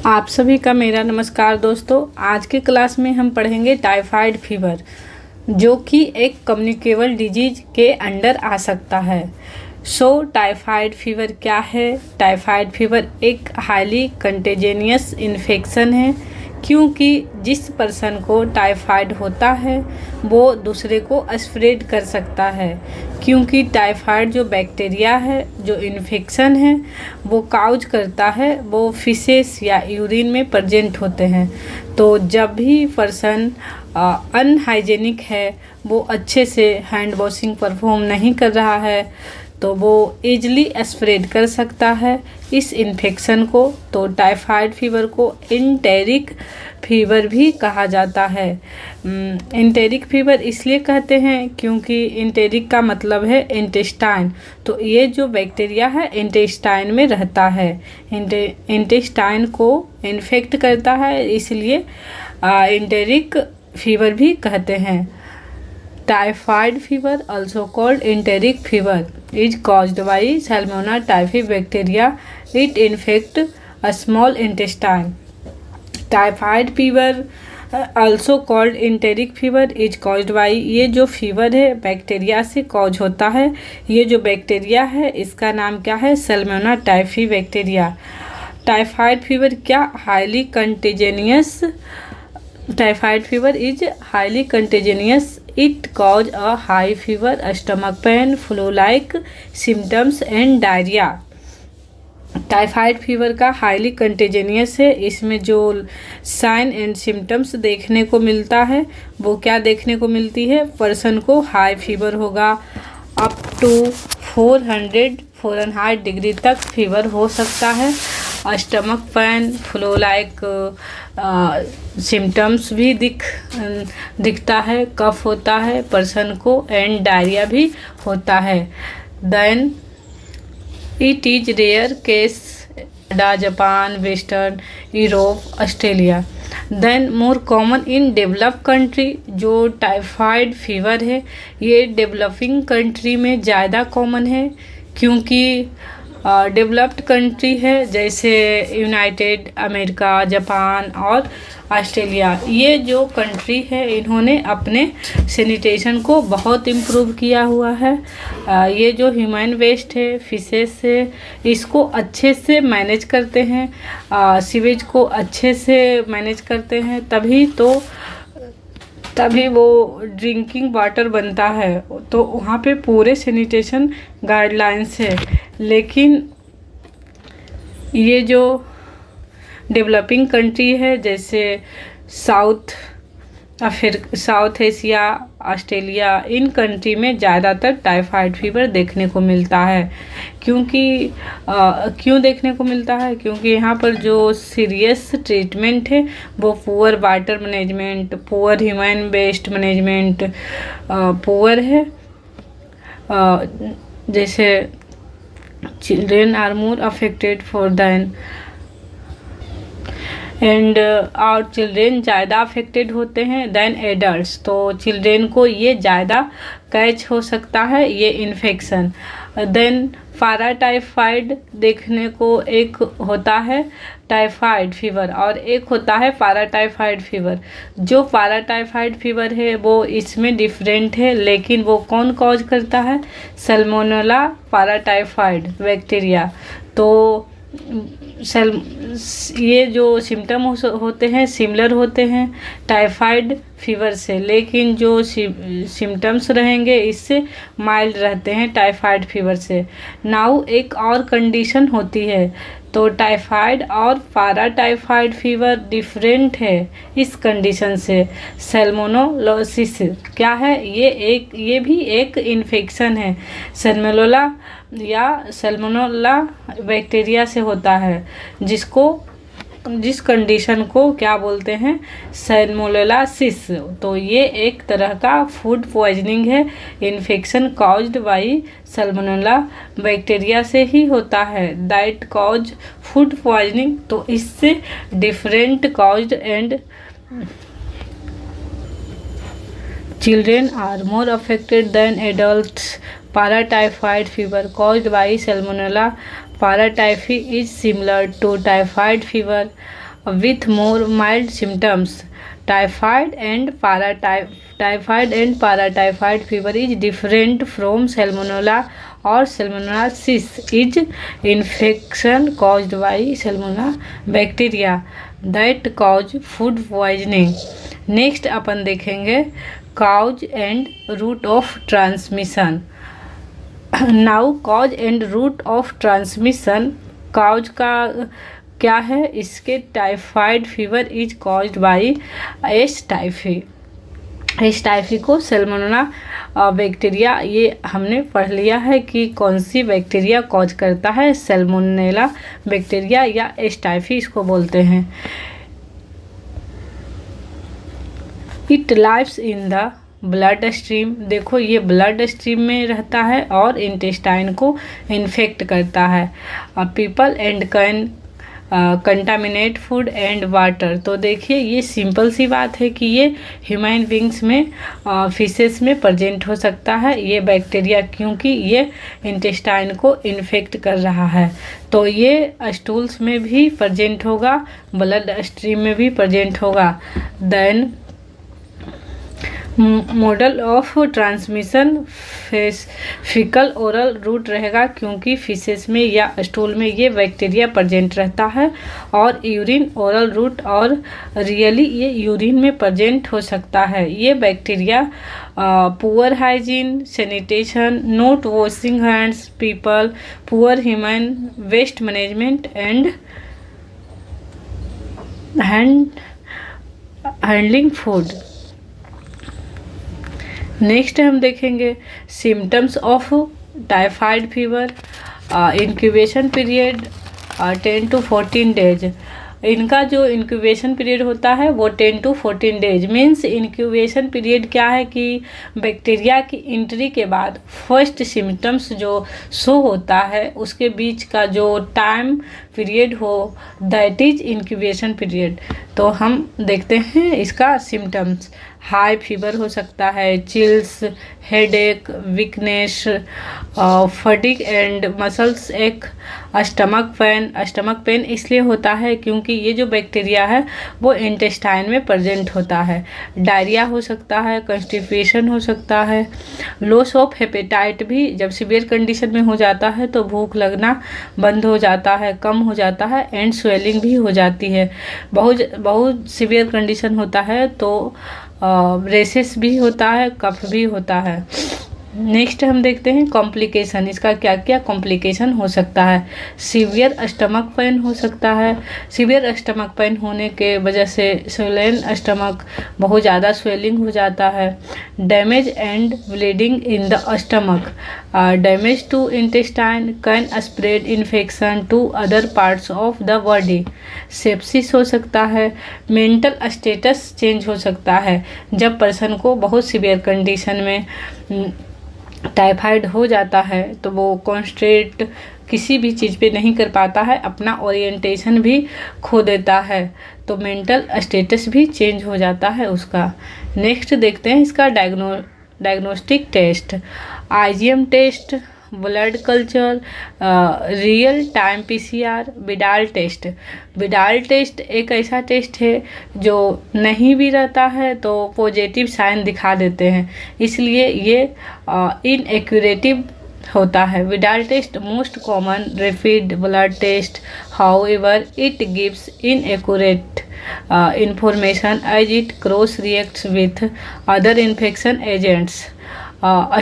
आप सभी का मेरा नमस्कार दोस्तों। आज की क्लास में हम पढ़ेंगे टाइफाइड फीवर, जो कि एक कम्युनिकेबल डिजीज के अंडर आ सकता है। टाइफाइड फीवर क्या है? टाइफाइड फीवर एक हाईली कंटेजियस इन्फेक्शन है, क्योंकि जिस पर्सन को टाइफाइड होता है वो दूसरे को स्प्रेड कर सकता है। क्योंकि टाइफाइड जो बैक्टीरिया है, जो इन्फेक्शन है, वो काउज करता है, वो फिशेस या यूरिन में प्रेजेंट होते हैं। तो जब भी पर्सन अनहाइजेनिक है, वो अच्छे से हैंड वॉशिंग परफॉर्म नहीं कर रहा है, तो वो ईजिली स्प्रेड कर सकता है इस इन्फेक्शन को। तो टाइफाइड फीवर को एंटेरिक फीवर भी कहा जाता है। एंटेरिक फीवर इसलिए कहते हैं क्योंकि एंटेरिक का मतलब है इंटेस्टाइन। तो ये जो बैक्टीरिया है इंटेस्टाइन में रहता है, इंटेस्टाइन को इन्फेक्ट करता है, इसलिए एंटेरिक फीवर भी कहते हैं। Typhoid fever, also called enteric fever, is caused by Salmonella typhi bacteria. It infects a small intestine. Typhoid fever, also called enteric fever, is caused by, ये जो फीवर है बैक्टीरिया से कॉज होता है। ये जो बैक्टीरिया है इसका नाम क्या है? Salmonella typhi bacteria. Typhoid fever क्या? Highly contagious. Typhoid fever is highly contagious. It cause a high fever, stomach pain, flu-like symptoms and diarrhea. Typhoid fever का हाईली कंटेजियस है। इसमें जो साइन एंड सिम्टम्स देखने को मिलता है वो क्या देखने को मिलती है? पर्सन को हाई फीवर होगा, अप टू 400 फ़ारेनहाइट डिग्री तक फीवर हो सकता है। Stomach pain, flu like symptoms भी दिखता है, कफ होता है पर्सन को, एंड डायरिया भी होता है। Then it is rare case Japan, western Europe, Australia. Then more common in develop country. जो टाइफाइड फीवर है ये डेवलपिंग कंट्री में ज़्यादा कॉमन है, क्योंकि डेवलप्ड कंट्री है जैसे यूनाइटेड अमेरिका, जापान और ऑस्ट्रेलिया। ये जो कंट्री है इन्होंने अपने सैनिटेशन को बहुत इम्प्रूव किया हुआ है। ये जो ह्यूमन वेस्ट है, फिशेस है, इसको अच्छे से मैनेज करते हैं, सीवेज को अच्छे से मैनेज करते हैं, तभी वो ड्रिंकिंग वाटर बनता है। तो वहाँ पे पूरे सैनिटेशन गाइडलाइंस है। लेकिन ये जो डेवलपिंग कंट्री है जैसे south Asia, Australia, in country में ज़्यादातर टाइफाइड फीवर देखने को मिलता है। क्यों देखने को मिलता है? क्योंकि यहाँ पर जो सीरियस ट्रीटमेंट है वो poor water management, poor human waste management poor है। जैसे children are more affected for then, and और चिल्ड्रेन ज़्यादा अफेक्टेड होते हैं देन एडल्ट्स। तो चिल्ड्रेन को ये ज़्यादा कैच हो सकता है ये इन्फेक्शन। देन पाराटाइफाइड देखने को एक होता है टाइफाइड फीवर और एक होता है पाराटाइफाइड फीवर। जो पाराटाइफाइड फीवर है वो इसमें डिफरेंट है, लेकिन वो कौन कॉज करता है? Salmonella paratyphoid bacteria. तो ये जो सिम्टम होते हैं सिमिलर होते हैं टाइफाइड फीवर से, लेकिन जो सिम्टम्स रहेंगे इससे माइल्ड रहते हैं टाइफाइड फीवर से। नाउ एक और कंडीशन होती है, तो टाइफाइड और पाराटाइफाइड फीवर डिफरेंट है इस कंडीशन से। सैल्मोनेलोसिस क्या है? ये भी एक इन्फेक्शन है, सैल्मोनेला या सैल्मोनेला बैक्टीरिया से होता है, जिस कंडीशन को क्या बोलते हैं? सैल्मोनेलासिस। तो ये एक तरह का फूड पॉइजनिंग है। Infection caused by Salmonella bacteria से ही होता है, दैट कॉज फूड पॉइजनिंग। तो इससे different caused and children are more affected than adults. Paratyphoid fever caused by Salmonella paratyphi is similar to typhoid fever. with more mild symptoms. Typhoid and paratyphoid fever is different from salmonella or salmonellosis is infection caused by salmonella bacteria that cause food poisoning. Next अपन देखेंगे cause and route of transmission. Now cause and route of transmission. cause का क्या है? इसके typhoid fever is caused by S typhi. S typhi को Salmonella bacteria, ये हमने पढ़ लिया है कि कौन सी बैक्टीरिया कॉज करता है, सैल्मोनेला बैक्टीरिया या एस टाइफी इसको बोलते हैं। It lives in the blood stream, देखो ये ब्लड स्ट्रीम में रहता है और इंटेस्टाइन को इन्फेक्ट करता है। People and can contaminate food and water, तो देखिए ये सिंपल सी बात है कि ये ह्यूमन बींग्स में फिशेस में प्रेजेंट हो सकता है ये बैक्टीरिया, क्योंकि ये इंटेस्टाइन को इन्फेक्ट कर रहा है। तो ये स्टूल्स में भी प्रेजेंट होगा, ब्लड स्ट्रीम में भी प्रेजेंट होगा। Then model of transmission faecal oral route रहेगा, क्योंकि फिशेस में या स्टूल में ये बैक्टीरिया प्रेजेंट रहता है। और यूरिन ओरल रूट, और रियली ये यूरिन में प्रेजेंट हो सकता है ये bacteria. Poor hygiene, sanitation, not washing hands, people, poor human waste management and handling food. Next हम देखेंगे symptoms of typhoid fever. Incubation period 10 to 14 days. इनका जो इंक्यूबेशन पीरियड होता है वो 10 to 14 days. Means incubation period क्या है कि बैक्टीरिया की एंट्री के बाद फर्स्ट सिम्टम्स जो शो होता है उसके बीच का जो टाइम पीरियड हो, दैट इज इंक्यूबेशन पीरियड। तो हम देखते हैं इसका सिम्टम्स। हाई फीवर हो सकता है, chills, headache, weakness, fatigue and muscles एक, स्टमक पेन। स्टमक पेन इसलिए होता है क्योंकि ये जो बैक्टीरिया है वो इंटेस्टाइन में प्रेजेंट होता है। डायरिया हो सकता है, कंस्टिपेशन हो सकता है, लॉस ऑफ हेपेटाइट भी जब सीवियर कंडीशन में हो जाता है तो भूख लगना बंद हो जाता है, कम हो जाता है, एंड स्वेलिंग भी हो जाती है। बहुत सीवियर कंडीशन होता है तो रेसेस भी होता है, कफ भी होता है। नेक्स्ट हम देखते हैं कॉम्प्लिकेशन, इसका क्या क्या कॉम्प्लिकेशन हो सकता है। सीवियर स्टमक पेन हो सकता है। सीवियर स्टमक पेन होने के वजह से स्वेलन स्टमक, बहुत ज़्यादा स्वेलिंग हो जाता है। Damage and bleeding in the stomach, damage to intestine can spread infection to other parts of the body. Sepsis हो सकता है। मेंटल स्टेटस चेंज हो सकता है, जब पर्सन को बहुत सीवियर कंडीशन में टाइफाइड हो जाता है तो वो कॉन्सेंट्रेट किसी भी चीज़ पे नहीं कर पाता है, अपना ओरिएंटेशन भी खो देता है, तो मेंटल स्टेटस भी चेंज हो जाता है उसका। नेक्स्ट देखते हैं इसका diagnostic test. IgM test, blood culture, real time PCR, Widal test. Widal test एक ऐसा टेस्ट है जो नहीं भी रहता है तो पॉजिटिव साइन दिखा देते हैं, इसलिए ये इनएक्यूरेटिव होता है। Widal test most common rapid blood test, however it gives inaccurate information as it cross reacts with other infection agents.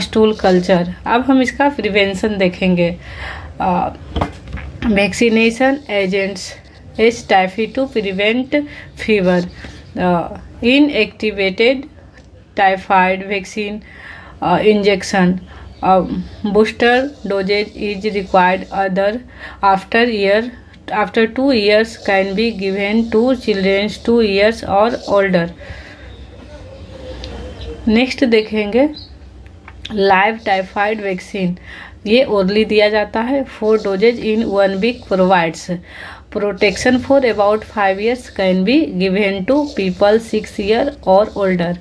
Stool culture. अब हम इसका प्रिवेंशन देखेंगे। Vaccination agents S typhi to prevent fever, inactivated typhoid vaccine injection, booster doses is required other after 2 years can be given to children 2 years or older। Next देखेंगे live typhoid vaccine, ये orally दिया जाता है। 4 doses in 1 week provides protection for about 5 years can be given to people 6 years और older.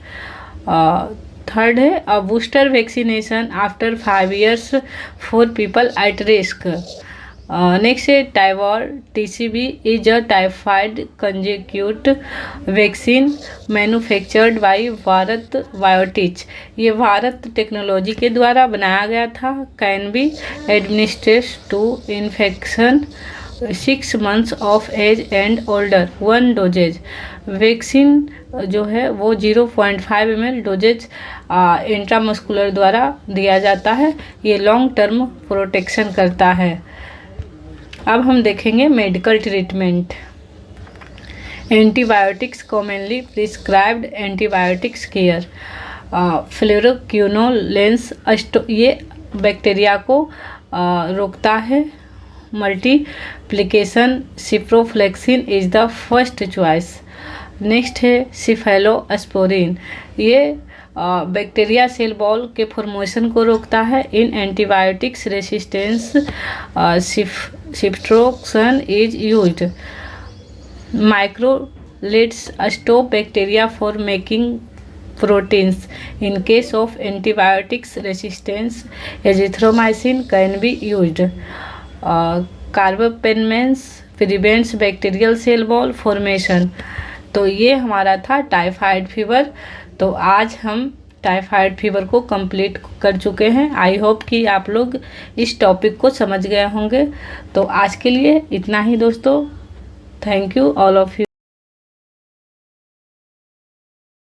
Third है a booster vaccination after 5 years for people at risk. Next है Typbar TCV is a typhoid conjugate vaccine manufactured by Bharat Biotech. ये Bharat technology के द्वारा बनाया गया था। Can be administered to infection 6 months of age and older 1 doses. Vaccine जो है वो 0.5 ml डोजेज इंट्रामस्कुलर द्वारा दिया जाता है। ये लॉन्ग टर्म प्रोटेक्शन करता है। अब हम देखेंगे medical treatment. Antibiotics commonly prescribed antibiotics care. Fluoroquinolones ये बैक्टीरिया को रोकता है। Multiplication ciprofloxacin is the first choice. Next है सिफेलोस्पोरिन। ये बैक्टीरिया सेल बॉल के फॉर्मेशन को रोकता है। In antibiotics resistance ceftriaxone is used. Macrolides stop bacteria for making proteins. In case of antibiotics resistance, azithromycin can be used. Carbapenems prevents bacterial cell wall formation. तो ये हमारा था typhoid fever. तो आज हम टाइफाइड फीवर को complete कर चुके हैं। आई होप कि आप लोग इस टॉपिक को समझ गए होंगे। तो आज के लिए इतना ही दोस्तों। Thank you all of you.